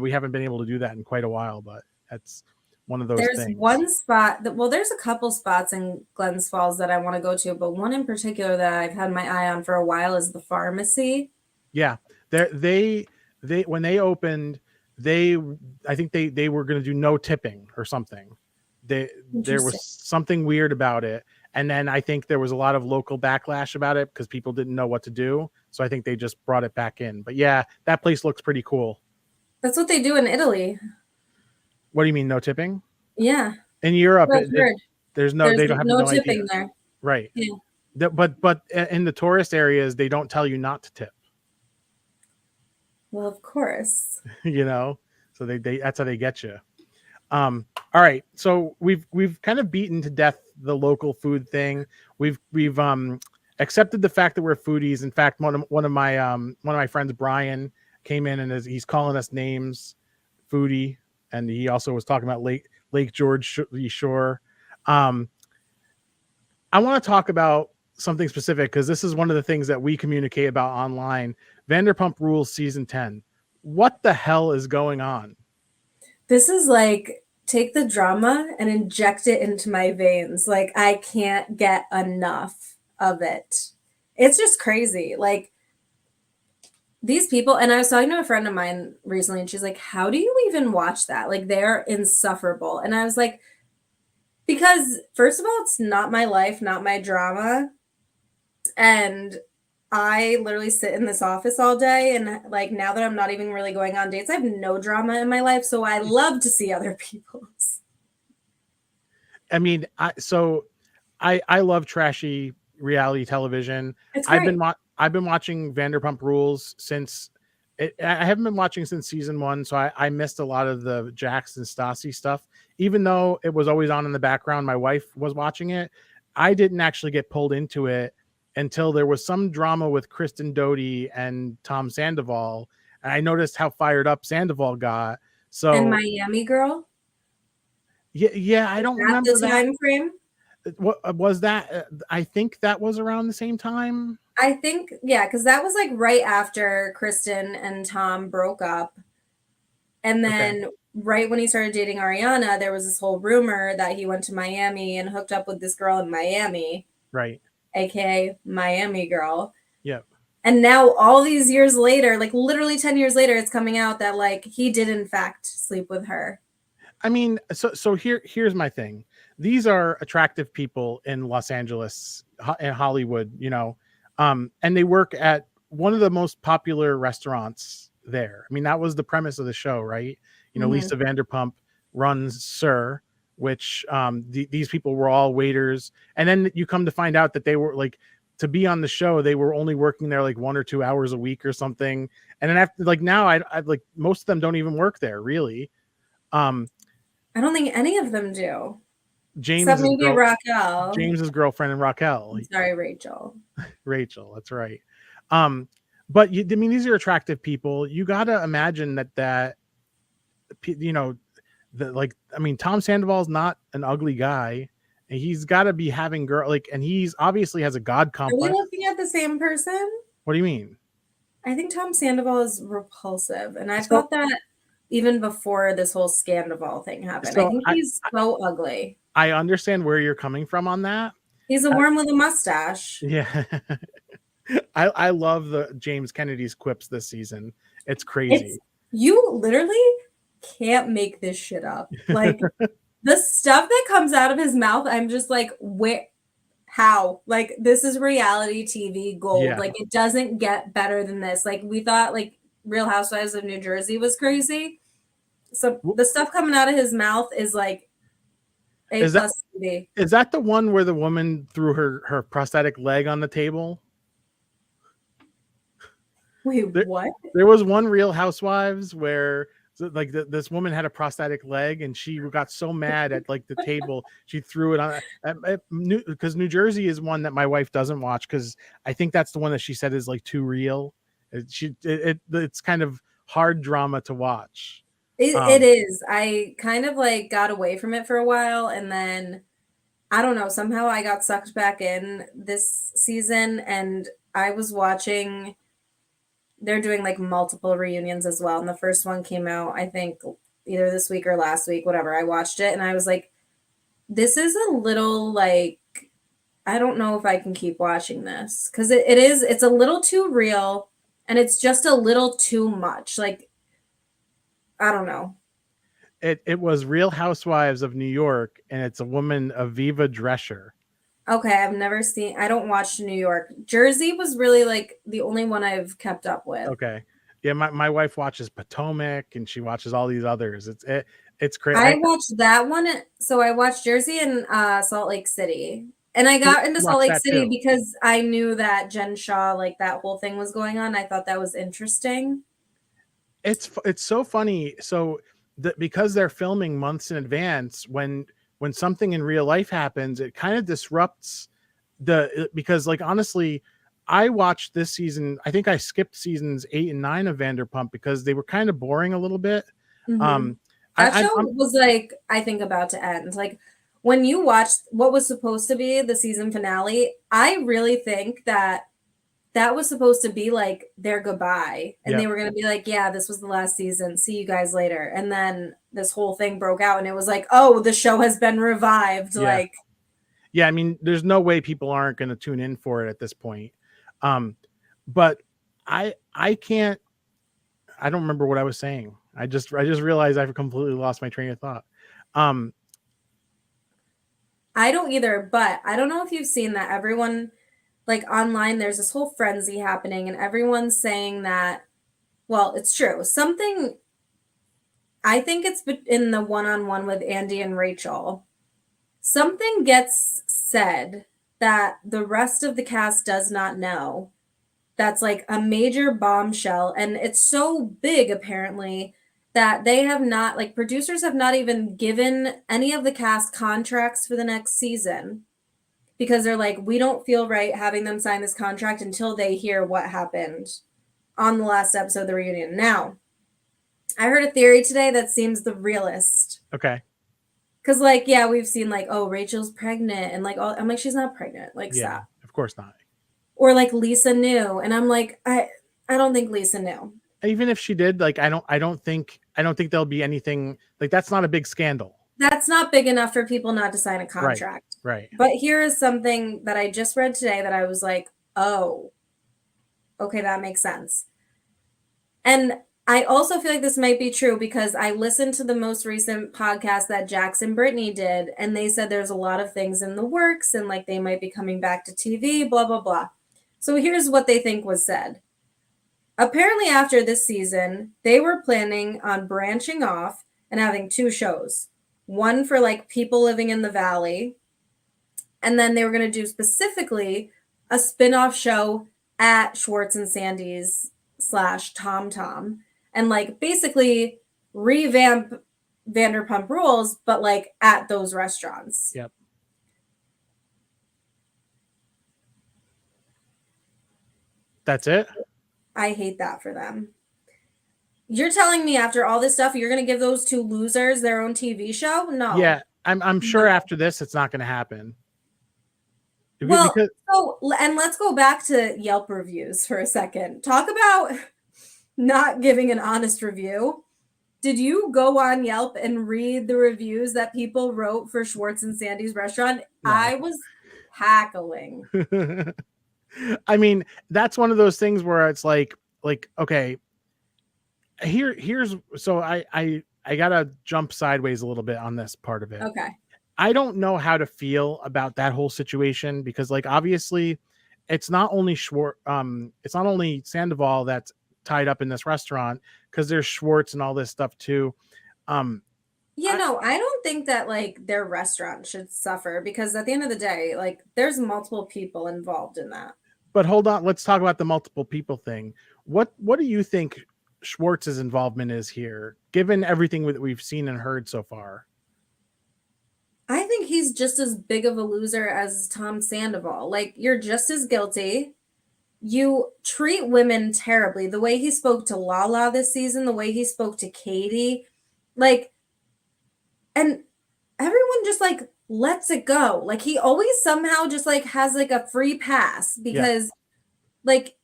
We haven't been able to do that in quite a while, but that's one of those There's things. one spot that, well, there's a couple spots in Glens Falls that I want to go to, but one in particular that I've had my eye on for a while is the pharmacy. Yeah, they when they opened, I think they were going to do no tipping or something. There was something weird about it, and then I think there was a lot of local backlash about it because people didn't know what to do. So I think they just brought it back in. But yeah, that place looks pretty cool. That's what they do in Italy. What do you mean no tipping? Yeah. In Europe, there's they don't have no no tipping idea. there. Right. Yeah. But in the tourist areas, they don't tell you not to tip. Well, of course. You know, so they that's how they get you. All right, so we've kind of beaten to death the local food thing. We've accepted the fact that we're foodies. In fact, one of my friends, Brian, came in and he's calling us names, foodie, and he also was talking about Lake George Shore. I want to talk about something specific because this is one of the things that we communicate about online. Vanderpump Rules season 10. What the hell is going on? This is like, take the drama and inject it into my veins. Like, I can't get enough of it. It's just crazy. Like, these people, and I was talking to a friend of mine recently, and she's like, how do you even watch that? Like, they're insufferable. And I was like, because first of all, it's not my life, not my drama. And I literally sit in this office all day, and like now that I'm not even really going on dates, I have no drama in my life, so I love to see other people's. I mean, I love trashy reality television. I've been watching Vanderpump Rules since I haven't been watching since season 1, so I missed a lot of the Jax and Stassi stuff. Even though it was always on in the background, my wife was watching it. I didn't actually get pulled into it until there was some drama with Kristen Doty and Tom Sandoval, and I noticed how fired up Sandoval got. So and Miami Girl. Yeah, I don't remember the time frame. What was that? I think that was around the same time. I think, yeah, because that was like right after Kristen and Tom broke up, and then right when he started dating Ariana, there was this whole rumor that he went to Miami and hooked up with this girl in Miami. Right. AKA Miami Girl. Yep. And now all these years later, like literally 10 years later, it's coming out that like he did in fact sleep with her. I mean, so here's my thing. These are attractive people in Los Angeles and Hollywood, you know, and they work at one of the most popular restaurants there. I mean, that was the premise of the show, right? You know, Lisa Vanderpump runs Sir, which these people were all waiters. And then you come to find out that they were like, to be on the show, they were only working there like 1 or 2 hours a week or something. And then after, like now, I like most of them don't even work there really. I don't think any of them do. Except maybe Raquel. James's girlfriend and Raquel. I'm sorry, Rachel. Rachel, that's right. But I mean, these are attractive people. You got to imagine that you know, I mean, Tom Sandoval's not an ugly guy. And he's got to be having and he's obviously has a god complex. Are we looking at the same person? What do you mean? I think Tom Sandoval is repulsive, and I thought that even before this whole SCANDOVAL thing happened. I think he's so ugly. I understand where you're coming from on that. He's a worm with a mustache. Yeah. I love the James Kennedy's quips this season. It's crazy. You literally can't make this shit up. Like the stuff that comes out of his mouth, I'm just like, how? Like, this is reality TV gold. Yeah. Like, it doesn't get better than this. Like, we thought like Real Housewives of New Jersey was crazy. So the stuff coming out of his mouth is like A+ TV. Is that the one where the woman threw her prosthetic leg on the table? Wait, what? There was one Real Housewives where like this woman had a prosthetic leg and she got so mad at like the table she threw it on because New Jersey is one that my wife doesn't watch because I think that's the one that she said is like too real. It's kind of hard drama to watch. It is. I kind of like got away from it for a while and then I don't know, somehow I got sucked back in this season and I was watching. They're doing like multiple reunions as well. And the first one came out, I think, either this week or last week, whatever. I watched it and I was like, this is a little like, I don't know if I can keep watching this. Because it's a little too real and it's just a little too much. Like, I don't know. It was Real Housewives of New York and it's a woman, Aviva Drescher. Okay, I've never seen. I don't watch New York. Jersey was really like the only one I've kept up with. Okay, yeah, my wife watches Potomac and she watches all these others. It's crazy. I watched that one. So I watched Jersey and Salt Lake City, and I got into Salt Lake City because I knew that Jen Shaw, like that whole thing was going on. I thought that was interesting. It's so funny. So because they're filming months in advance, when something in real life happens, it kind of disrupts because like, honestly, I watched this season. I think I skipped seasons 8 and 9 of Vanderpump because they were kind of boring a little bit. Mm-hmm. That show was like, I think about to end. Like when you watched what was supposed to be the season finale, I really think that was supposed to be like their goodbye. And they were going to be like, yeah, this was the last season. See you guys later. And then this whole thing broke out and it was like, oh, the show has been revived. Yeah. Like, yeah, I mean, there's no way people aren't going to tune in for it at this point. But I don't remember what I was saying. I just realized I've completely lost my train of thought. I don't either, but I don't know if you've seen that everyone like online, there's this whole frenzy happening and everyone's saying that, well, it's true. Something, I think it's in the one-on-one with Andy and Rachel. Something gets said that the rest of the cast does not know. That's like a major bombshell. And it's so big, apparently, that they have not, like producers have not even given any of the cast contracts for the next season. Because they're like, we don't feel right having them sign this contract until they hear what happened on the last episode of the reunion. Now, I heard a theory today that seems the realest. Okay. Because, like, yeah, we've seen, like, oh, Rachel's pregnant. And, like, I'm like, she's not pregnant. Like, yeah, stop. Of course not. Or, like, Lisa knew. And I'm like, I don't think Lisa knew. Even if she did, like, I don't think there'll be anything. Like, that's not a big scandal. That's not big enough for people not to sign a contract. Right. But here is something that I just read today that I was like, oh, okay, that makes sense. And I also feel like this might be true because I listened to the most recent podcast that Jax and Brittany did, and they said there's a lot of things in the works and like they might be coming back to TV, blah, blah, blah. So here's what they think was said. Apparently after this season, they were planning on branching off and having 2 shows. One for like people living in the valley. And then they were going to do specifically a spin-off show at Schwartz and Sandy's / Tom Tom and like basically revamp Vanderpump Rules, but like at those restaurants. Yep. That's it. I hate that for them. You're telling me after all this stuff, you're going to give those two losers their own TV show? No. Yeah, I'm sure after this, it's not going to happen. Well, and let's go back to Yelp reviews for a second. Talk about not giving an honest review. Did you go on Yelp and read the reviews that people wrote for Schwartz and Sandy's restaurant? No. I was hackling. I mean, that's one of those things where it's like, okay, here's so I gotta jump sideways a little bit on this part of it. Okay. I don't know how to feel about that whole situation because, like, obviously, it's not only it's not only Sandoval that's tied up in this restaurant because there's Schwartz and all this stuff too. Yeah, no, I don't think that like their restaurant should suffer because at the end of the day, like there's multiple people involved in that. But hold on, let's talk about the multiple people thing. What do you think Schwartz's involvement is here, given everything that we've seen and heard so far? I think he's just as big of a loser as Tom Sandoval. Like, you're just as guilty. You treat women terribly. The way he spoke to Lala this season, the way he spoke to Katie, like, and everyone just like lets it go. Like, he always somehow just like has like a free pass because like,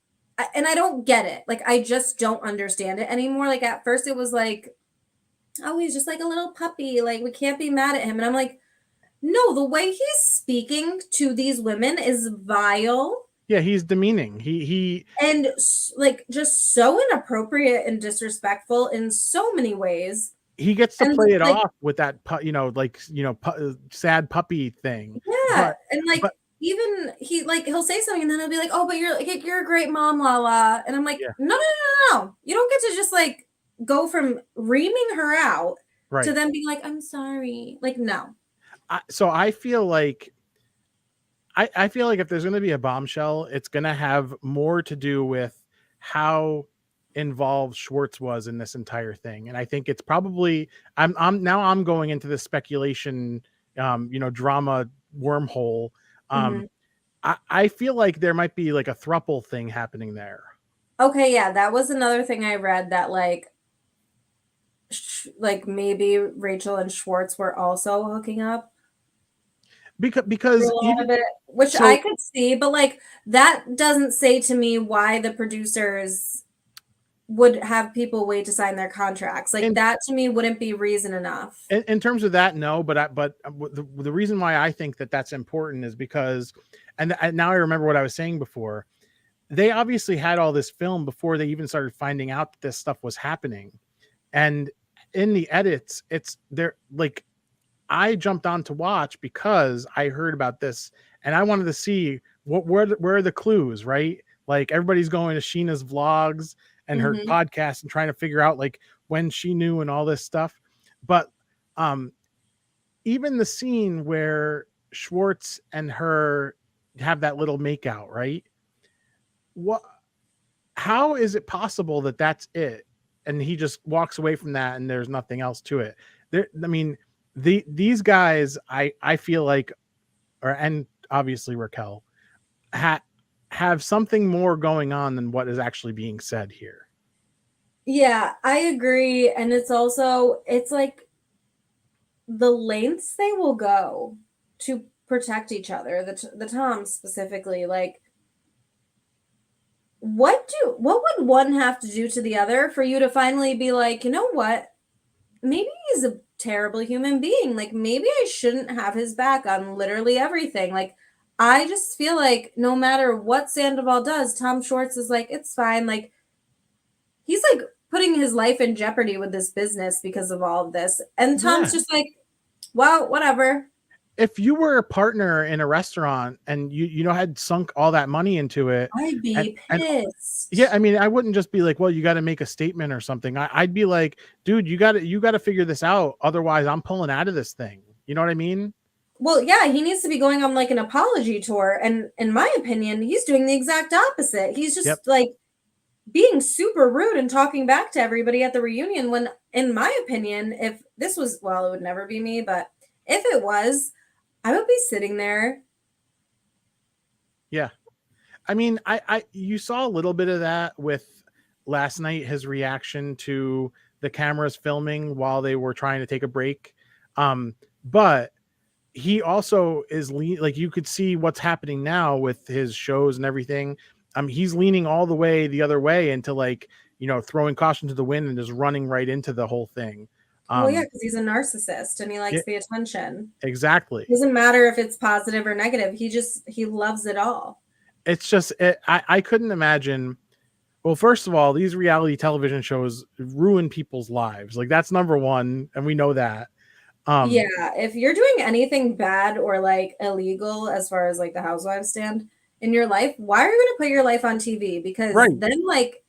and I don't get it. Like, I just don't understand it anymore. Like, at first it was like, oh, he's just like a little puppy. Like, we can't be mad at him. And I'm like, no, the way he's speaking to these women is vile. Yeah, he's demeaning. He and like just so inappropriate and disrespectful in so many ways. He gets to play it off with that, sad puppy thing. Yeah, even he'll say something and then he'll be like, "Oh, but you're a great mom, Lala," and I'm like, "No, you don't get to just like go from reaming her out to then being like, I'm sorry, like no." So I feel like if there's going to be a bombshell, it's going to have more to do with how involved Schwartz was in this entire thing. And I think it's probably, I'm going into the speculation, drama wormhole. I feel like there might be like a throuple thing happening there. Okay. Yeah. That was another thing I read that like maybe Rachel and Schwartz were also hooking up. Because I could see, but like that doesn't say to me why the producers would have people wait to sign their contracts. Like that to me wouldn't be reason enough. In terms of that, no, but the reason why I think that that's important is because, and now I remember what I was saying before, they obviously had all this film before they even started finding out that this stuff was happening, and in the edits, they're like. I jumped on to watch because I heard about this and I wanted to see where are the clues, right? Like everybody's going to Sheena's vlogs and her podcast and trying to figure out like when she knew and all this stuff. But even the scene where Schwartz and her have that little makeout, right? How is it possible that that's it? And he just walks away from that and there's nothing else to it. These guys, I feel like, and obviously Raquel, have something more going on than what is actually being said here. Yeah, I agree. And it's like the lengths they will go to protect each other, the Toms specifically. Like, what would one have to do to the other for you to finally be like, you know what? Maybe he's a terrible human being. Like maybe I shouldn't have his back on literally everything. Like I just feel like no matter what Sandoval does, Tom Schwartz is like, it's fine. Like he's like putting his life in jeopardy with this business because of all of this. And Tom's just like, well, whatever. If you were a partner in a restaurant and you had sunk all that money into it, I'd be pissed. Yeah, I mean, I wouldn't just be like, well, you got to make a statement or something. I'd be like, dude, you got to figure this out. Otherwise, I'm pulling out of this thing. You know what I mean? Well, yeah, he needs to be going on like an apology tour. And in my opinion, he's doing the exact opposite. He's just like, being super rude and talking back to everybody at the reunion when, in my opinion, if this was, well, it would never be me, but if it was, I would be sitting there. Yeah. I mean, you saw a little bit of that with last night, his reaction to the cameras filming while they were trying to take a break. But he also is like, you could see what's happening now with his shows and everything. He's leaning all the way the other way into, like, throwing caution to the wind and just running right into the whole thing. Well, yeah, because he's a narcissist and he likes the attention. Exactly. It doesn't matter if it's positive or negative. He loves it all. It's just, I couldn't imagine. Well, first of all, these reality television shows ruin people's lives. Like, that's number one, and we know that. Yeah, if you're doing anything bad or like illegal as far as like the housewives stand in your life, why are you going to put your life on TV? Because then, like,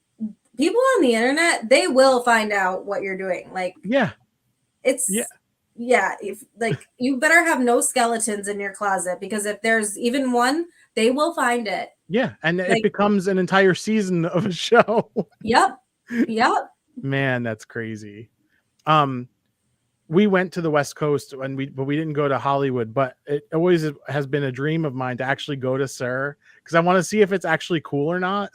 people on the internet, they will find out what you're doing. Like, if like, you better have no skeletons in your closet, because if there's even one, they will find it. Yeah, and like, it becomes an entire season of a show. Yep. Man, that's crazy. We went to the West Coast but we didn't go to Hollywood, but it always has been a dream of mine to actually go to SUR, because I want to see if it's actually cool or not.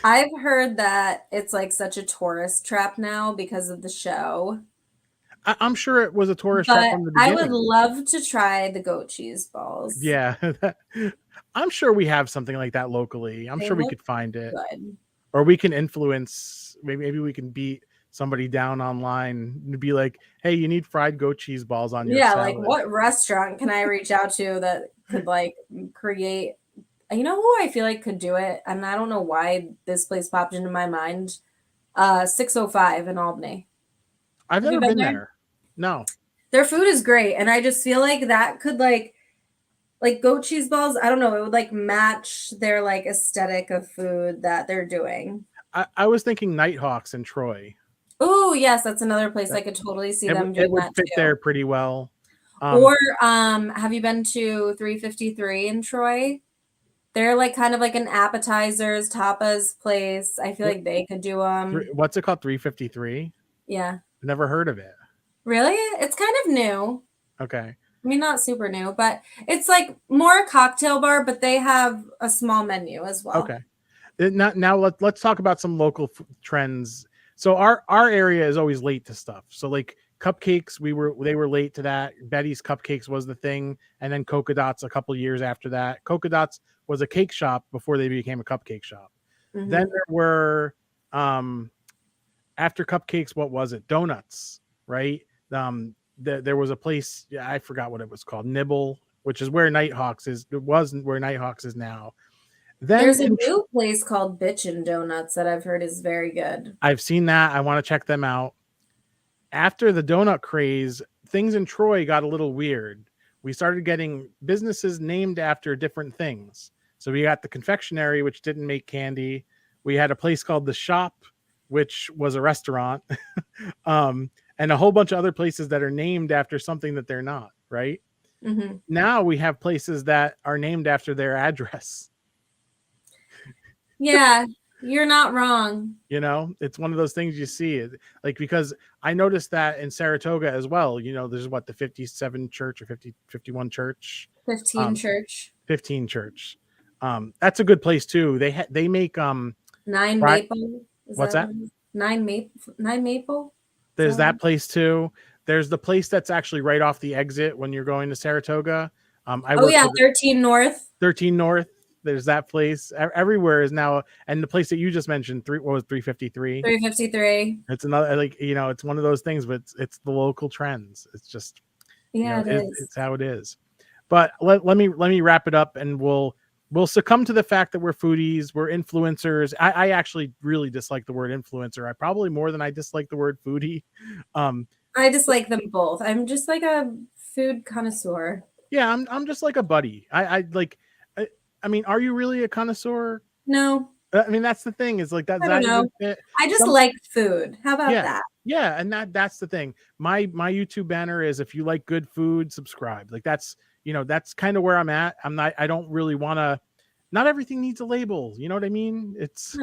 I've heard that it's like such a tourist trap now because of the show. I'm sure it was a tourist trap from the beginning. I would love to try the goat cheese balls. Yeah. I'm sure we have something like that locally. I'm sure we could find it. Good. Or we can influence, maybe we can beat somebody down online and be like, hey, you need fried goat cheese balls on your salad. Like, what restaurant can I reach out to that could like create, you know who I feel like could do it? And I don't know why this place popped into my mind. 605 in Albany. I've never been there. No. Their food is great. And I just feel like that could like goat cheese balls, I don't know, it would like match their like aesthetic of food that they're doing. I was thinking Nighthawks in Troy. Oh, yes, that's another place I could totally see them doing. It would fit there pretty well. Or have you been to 353 in Troy? They're like kind of like an appetizers, tapas place. I feel like they could do them. What's it called? 353? Yeah. Never heard of it. Really? It's kind of new. Okay. I mean, not super new, but it's like more a cocktail bar, but they have a small menu as well. Okay. Now let's talk about some local trends. So our area is always late to stuff. So like cupcakes, they were late to that. Betty's Cupcakes was the thing, and then Cocoa Dots a couple years after that. Cocoa Dots was a cake shop before they became a cupcake shop. Mm-hmm. Then there were after cupcakes, what was it? Donuts, right? There was a place, I forgot what it was called, Nibble, which is where Nighthawks is. It wasn't where Nighthawks is now. Then there's a new place called Bitchin' Donuts that I've heard is very good. I've seen that. I want to check them out. After the donut craze, things in Troy got a little weird. We started getting businesses named after different things. So we got the confectionery, which didn't make candy. We had a place called The Shop, which was a restaurant. And a whole bunch of other places that are named after something that they're not, right? Mm-hmm. Now we have places that are named after their address. Yeah, you're not wrong. It's one of those things you see, like, because I noticed that in Saratoga as well. There's what, the 57 church or 51 church? 15 church. 15 church. That's a good place too. They make Nine Maple. What's that? Nine Maple. There's that place too. There's the place that's actually right off the exit when you're going to Saratoga. 13 North. 13 North. There's that place. Everywhere is now, and the place that you just mentioned, 353. 353. It's another, like, it's one of those things, but it's the local trends. It's just, it's how it is. But let me wrap it up, and we'll succumb to the fact that we're foodies, we're influencers. I actually really dislike the word influencer. Probably more than I dislike the word foodie. I dislike them both. I'm just like a food connoisseur. Yeah, I'm just like a buddy. I mean, are you really a connoisseur? No. I mean, that's the thing. Is like that's I don't know. I just like food. How about that? Yeah, and that's the thing. My YouTube banner is, if you like good food, subscribe. Like that's kind of where I'm at. I don't really want to not everything needs a label. You know what I mean? It's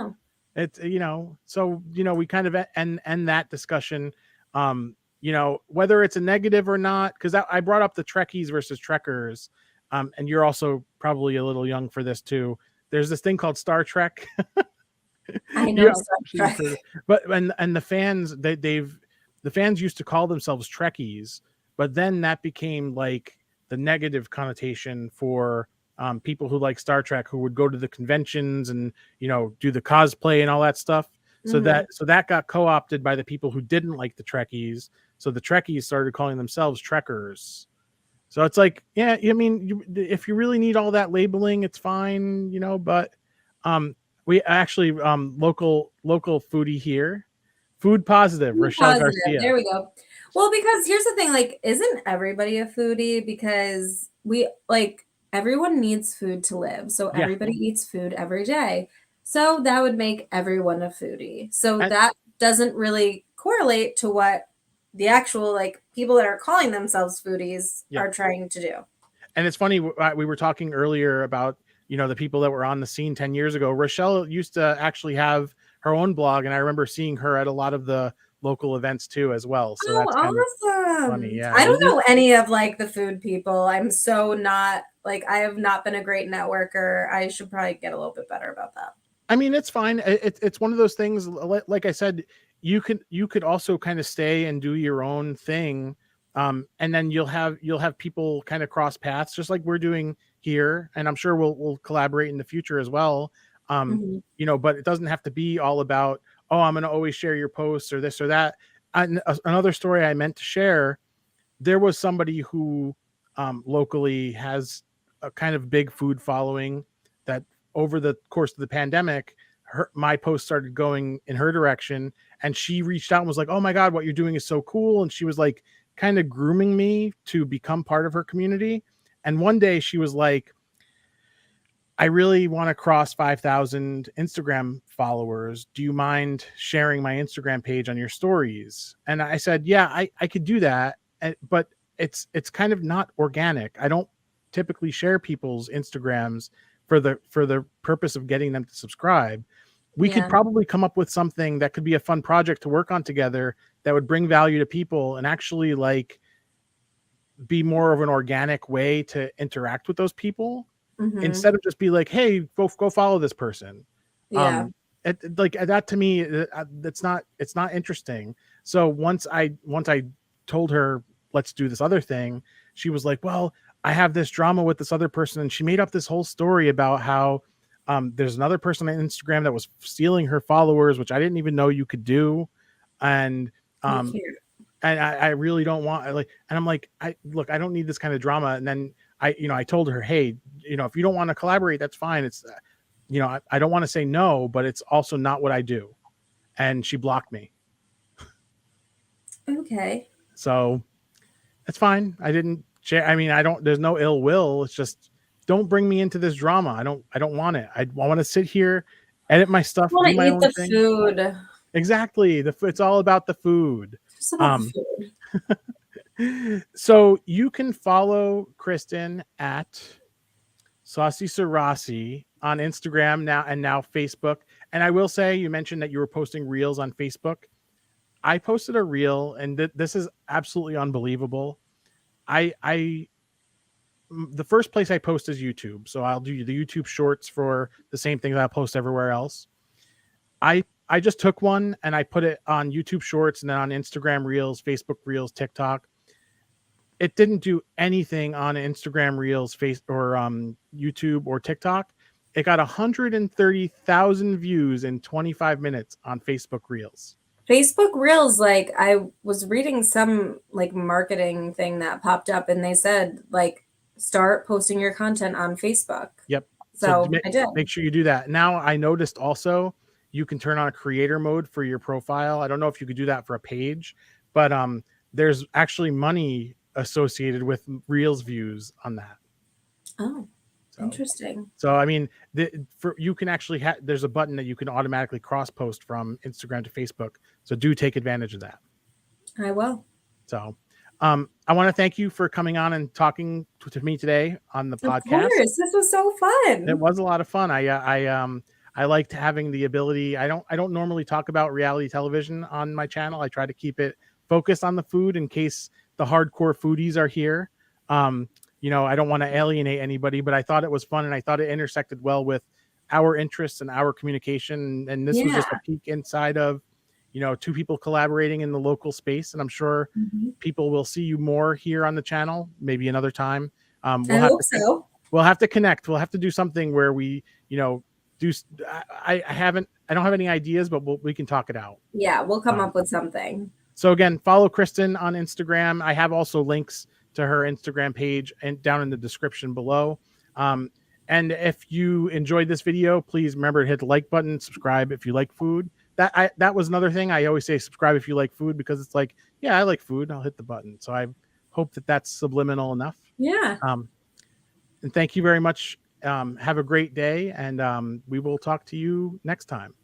so we kind of end that discussion. Whether it's a negative or not, because I brought up the Trekkies versus Trekkers, and you're also probably a little young for this too. There's this thing called Star Trek. I know Star Trek. But and the fans the fans used to call themselves Trekkies, but then that became like the negative connotation for people who like Star Trek, who would go to the conventions and do the cosplay and all that stuff. So that got co-opted by the people who didn't like the Trekkies. So the Trekkies started calling themselves Trekkers. So it's like, yeah, I mean, if you really need all that labeling, it's fine, but we actually local foodie here, food positive, Rochelle Garcia. There we go. Well, because here's the thing, like, isn't everybody a foodie? Because everyone needs food to live. So everybody eats food every day. So that would make everyone a foodie. So that doesn't really correlate to what the actual people that are calling themselves foodies are trying to do. And it's funny, we were talking earlier about the people that were on the scene 10 years ago. Rochelle used to actually have her own blog, and I remember seeing her at a lot of the local events too as well. So that's kind of funny. Yeah, I don't know any of the food people. I'm so not I have not been a great networker. I should probably get a little bit better about that. I mean, it's fine. It's one of those things. Like I said, you could also kind of stay and do your own thing, and then you'll have people kind of cross paths, just like we're doing here. And I'm sure we'll collaborate in the future as well. But it doesn't have to be all about, oh, I'm going to always share your posts or this or that. And another story I meant to share, there was somebody who locally has a kind of big food following that over the course of the pandemic, my post started going in her direction, and she reached out and was like, oh my God, what you're doing is so cool. And she was like kind of grooming me to become part of her community. And one day she was like, I really want to cross 5,000 Instagram followers. Do you mind sharing my Instagram page on your stories? And I said, yeah, I could do that. But it's kind of not organic. I don't typically share people's Instagrams for the purpose of getting them to subscribe. We could probably come up with something that could be a fun project to work on together that would bring value to people and actually be more of an organic way to interact with those people. Instead of just be like, hey, go follow this person. That to me, it's not interesting. So once I told her, let's do this other thing, she was like, well, I have this drama with this other person. And she made up this whole story about how there's another person on Instagram that was stealing her followers, which I didn't even know you could do. And I really don't want, and I'm like, I don't need this kind of drama. And then I told her, hey, if you don't want to collaborate, that's fine. It's, I don't want to say no, but it's also not what I do. And she blocked me. Okay. So that's fine. I didn't share. I mean, there's no ill will. It's just, don't bring me into this drama. I don't want it. I want to sit here, edit my stuff. I want to eat the food. Exactly. It's all about the food. It's about the food. So you can follow Kristen at SaucySuraci on Instagram now Facebook. And I will say, you mentioned that you were posting reels on Facebook. I posted a reel, and this is absolutely unbelievable. The first place I post is YouTube. So I'll do the YouTube shorts for the same thing that I post everywhere else. I just took one and I put it on YouTube shorts and then on Instagram reels, Facebook reels, TikTok. It didn't do anything on Instagram reels, YouTube or TikTok. It got 130,000 views in 25 minutes on Facebook reels. Facebook reels, I was reading some marketing thing that popped up, and they said start posting your content on Facebook. Yep. So I did. Make sure you do that. Now I noticed also you can turn on a creator mode for your profile. I don't know if you could do that for a page, but there's actually money associated with reels views on that. Oh, interesting. So I mean, you can actually there's a button that you can automatically cross post from Instagram to Facebook. So do take advantage of that. I will. So I want to thank you for coming on and talking to me today on the podcast. Of course, this was so fun. It was a lot of fun. I liked having the ability. I don't normally talk about reality television on my channel. I try to keep it focused on the food in case the hardcore foodies are here. You know, I don't want to alienate anybody, but I thought it was fun, and I thought it intersected well with our interests and our communication. And this was just a peek inside of, you know, two people collaborating in the local space. And I'm sure people will see you more here on the channel, maybe another time. I hope so. We'll have to connect. We'll have to do something where we, you know, do. I don't have any ideas, but we can talk it out. Yeah, we'll come up with something. So again, follow Kristen on Instagram. I have also links to her Instagram page and down in the description below. And if you enjoyed this video, please remember to hit the like button, subscribe if you like food. That was another thing. I always say subscribe if you like food, because it's like, yeah, I like food, I'll hit the button. So I hope that that's subliminal enough. Yeah. And thank you very much. Have a great day, and we will talk to you next time.